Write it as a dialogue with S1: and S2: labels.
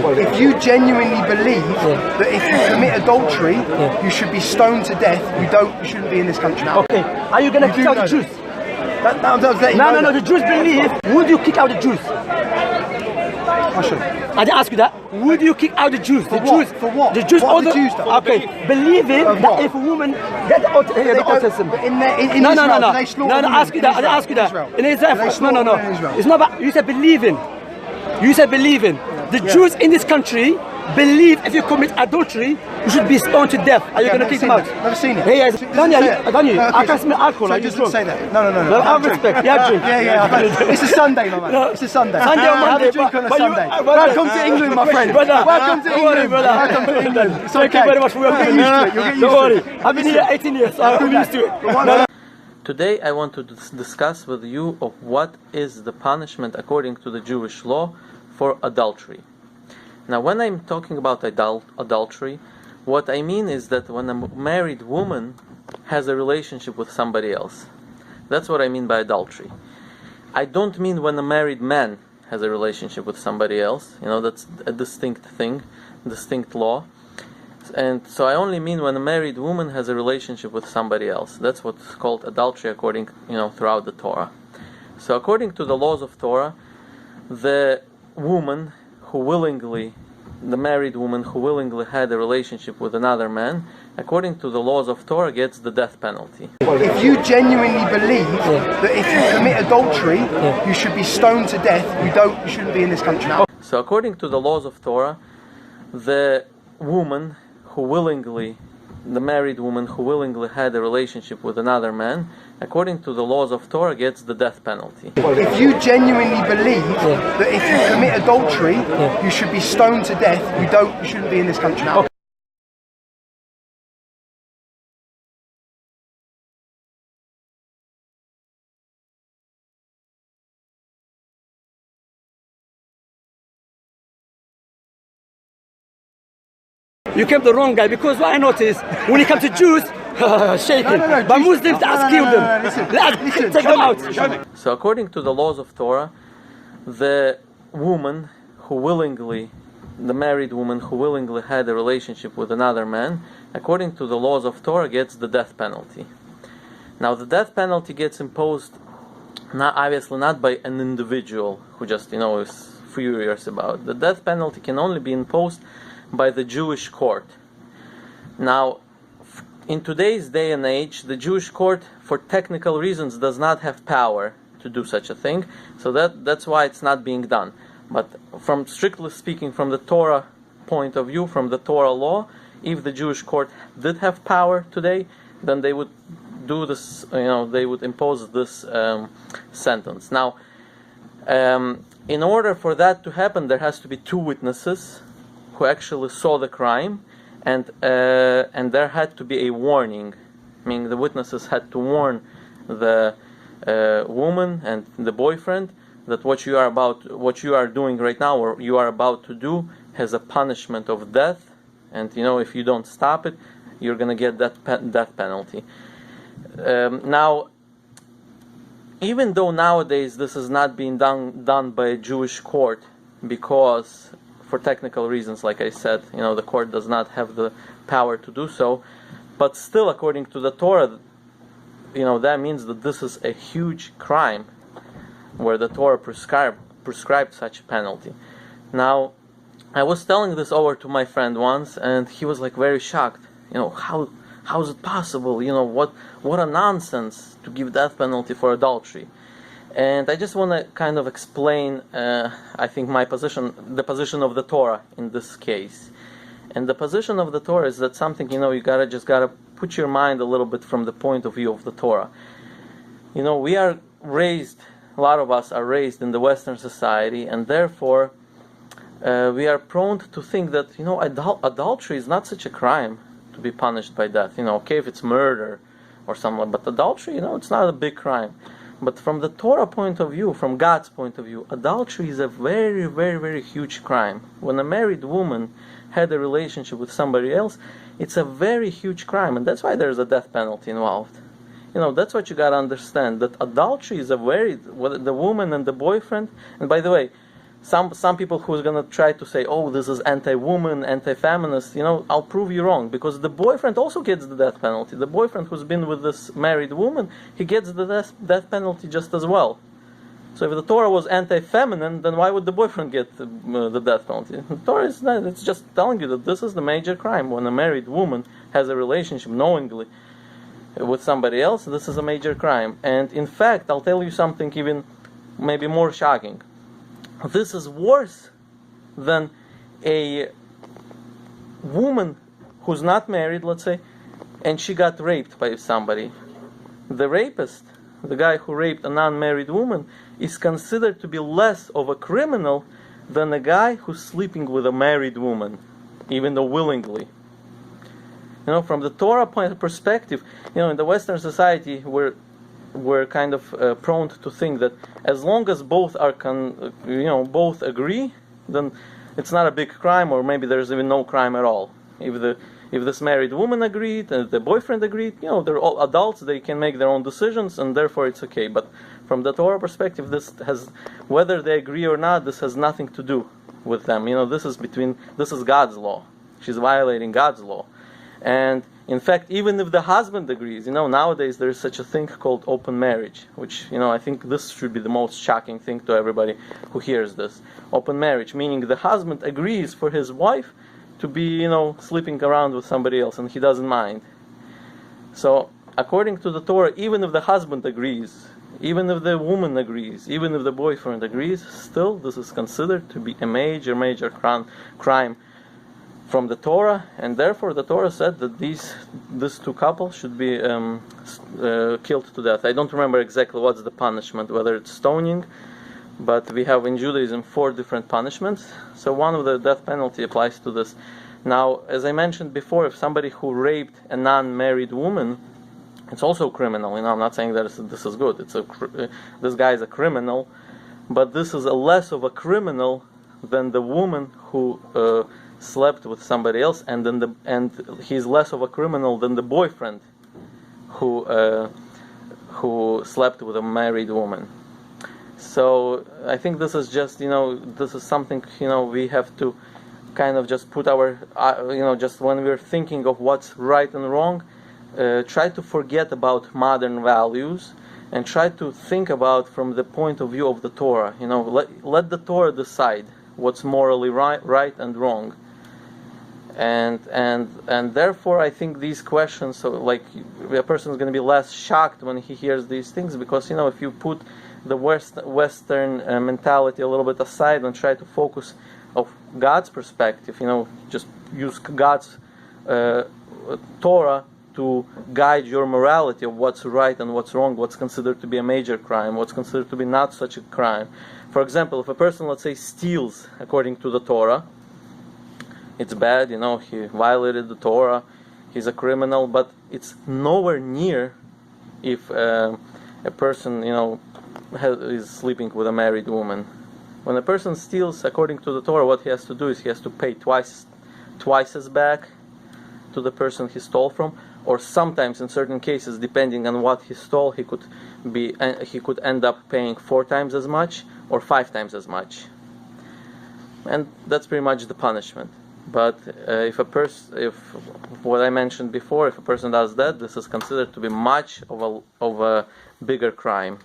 S1: If you genuinely believe that if you commit adultery, you should be stoned to death, you shouldn't be in this country.
S2: Okay, are you going to kick out the Jews? No, the Jews believe, would you kick out the Jews? I didn't ask you that. Would you kick out the Jews?
S1: For what?
S2: The Jews.
S1: What the Jews do?
S2: Okay, believing that if a woman gets autism.
S1: In Israel,
S2: I didn't ask you that. In Israel, no. It's not about, you said believing. The Jews in this country believe if you commit adultery, you should be stoned to death. Are you going to kick them out?
S1: Never seen it.
S2: Daniel, I can't smell alcohol.
S1: So
S2: I just drunk.
S1: say that. No.
S2: I have respect. Yeah, drink.
S1: It's a Sunday, my man. It's a Sunday.
S2: Sunday or Monday.
S1: Have a drink on a Sunday. Welcome to England, my friend. Welcome to England. Welcome to England. It's okay.
S2: Thank you very much for your opinion. Don't worry. I've been here 18 years, so I'm used to it.
S3: Today I want to discuss with you of what is the punishment according to the Jewish law for adultery. Now, when I'm talking about adultery, what I mean is that when a married woman has a relationship with somebody else. That's what I mean by adultery. I don't mean when a married man has a relationship with somebody else. That's a distinct thing, distinct law. And so I only mean when a married woman has a relationship with somebody else. That's what's called adultery according, throughout the Torah. So according to the laws of Torah, the married woman who willingly had a relationship with another man, according to the laws of Torah, gets the death penalty.
S1: If you genuinely believe that if you commit adultery, you should be stoned to death, you shouldn't be in this country.
S3: So according to the laws of Torah, the married woman who willingly had a relationship with another man, according to the laws of Torah, gets the death penalty.
S1: If you genuinely believe that if you commit adultery, you should be stoned to death, you shouldn't be in this country.
S2: You kept the wrong guy, because what I noticed, when it comes to Jews, shaking. But Muslims, let's kill them. Let's take them out.
S3: So according to the laws of Torah, the married woman who willingly had a relationship with another man, according to the laws of Torah, gets the death penalty. Now the death penalty gets imposed, obviously not by an individual who just is furious about it. The death penalty can only be imposed by the Jewish court. Now, in today's day and age, the Jewish court, for technical reasons, does not have power to do such a thing, so that's why it's not being done. But from strictly speaking, from the Torah point of view, from the Torah law, if the Jewish court did have power today, then they would do this, they would impose this sentence. Now, in order for that to happen, there has to be two witnesses who actually saw the crime, and there had to be a warning, meaning the witnesses had to warn the woman and the boyfriend that what you are doing right now, or you are about to do, has a punishment of death, and if you don't stop it, you're gonna get that death penalty. Now, even though nowadays this is not being done by a Jewish court, because for technical reasons, like I said, the court does not have the power to do so, but still, according to the Torah, that means that this is a huge crime, where the Torah prescribed such a penalty. Now, I was telling this over to my friend once, and he was like very shocked. How is it possible? What a nonsense to give death penalty for adultery. And I just want to kind of explain, I think, the position of the Torah in this case. And the position of the Torah is that something, you gotta put your mind a little bit from the point of view of the Torah. We are raised, a lot of us are raised in the Western society, and therefore we are prone to think that, adultery is not such a crime to be punished by death. Okay, if it's murder or something, but adultery, it's not a big crime. But from the Torah point of view, from God's point of view, adultery is a very, very, very huge crime. When a married woman had a relationship with somebody else, it's a very huge crime, and that's why there's a death penalty involved. That's what you gotta understand, that adultery is the woman and the boyfriend, and by the way, some people who's gonna try to say, oh, this is anti-woman, anti-feminist, I'll prove you wrong, because the boyfriend also gets the death penalty. The boyfriend who's been with this married woman, he gets the death penalty just as well. So if the Torah was anti-feminine, then why would the boyfriend get the death penalty? The Torah is not, it's just telling you that this is the major crime. When a married woman has a relationship knowingly with somebody else, this is a major crime. And in fact, I'll tell you something even maybe more shocking. This is worse than a woman who's not married, let's say, and she got raped by somebody. The rapist, the guy who raped a non-married woman, is considered to be less of a criminal than a guy who's sleeping with a married woman, even though willingly. From the Torah point of perspective, in the Western society, we're kind of prone to think that as long as both are both agree, then it's not a big crime, or maybe there's even no crime at all. If this married woman agreed and the boyfriend agreed, they're all adults, they can make their own decisions, and therefore it's okay. But from the Torah perspective, whether they agree or not, this has nothing to do with them. This is God's law. She's violating God's law. And in fact, even if the husband agrees, nowadays there is such a thing called open marriage, which, I think this should be the most shocking thing to everybody who hears this. Open marriage, meaning the husband agrees for his wife to be, sleeping around with somebody else, and he doesn't mind. So, according to the Torah, even if the husband agrees, even if the woman agrees, even if the boyfriend agrees, still this is considered to be a major, major crime from the Torah, and therefore the Torah said that these two couples should be killed to death. I don't remember exactly what's the punishment, whether it's stoning, but we have in Judaism 4 different punishments. So one of the death penalty applies to this. Now, as I mentioned before, if somebody who raped a non-married woman, it's also criminal. I'm not saying that this is good. This guy is a criminal, but this is a less of a criminal than the woman who slept with somebody else, and he's less of a criminal than the boyfriend who slept with a married woman. So I think this is just this is something we have to kind of just put our just when we're thinking of what's right and wrong, try to forget about modern values and try to think about from the point of view of the Torah. Let the Torah decide what's morally right and wrong. And therefore I think these questions, so like a person is going to be less shocked when he hears these things, because if you put the Western mentality a little bit aside and try to focus of God's perspective, just use God's Torah to guide your morality of what's right and what's wrong, what's considered to be a major crime, what's considered to be not such a crime. For example, if a person, let's say, steals according to the Torah, it's bad, he violated the Torah, he's a criminal, but it's nowhere near if a person, is sleeping with a married woman. When a person steals according to the Torah, what he has to do is he has to pay twice as back to the person he stole from, or sometimes in certain cases, depending on what he stole, he could end up paying 4 times as much or 5 times as much. And that's pretty much the punishment. But if what I mentioned before, if a person does that, this is considered to be much of a bigger crime.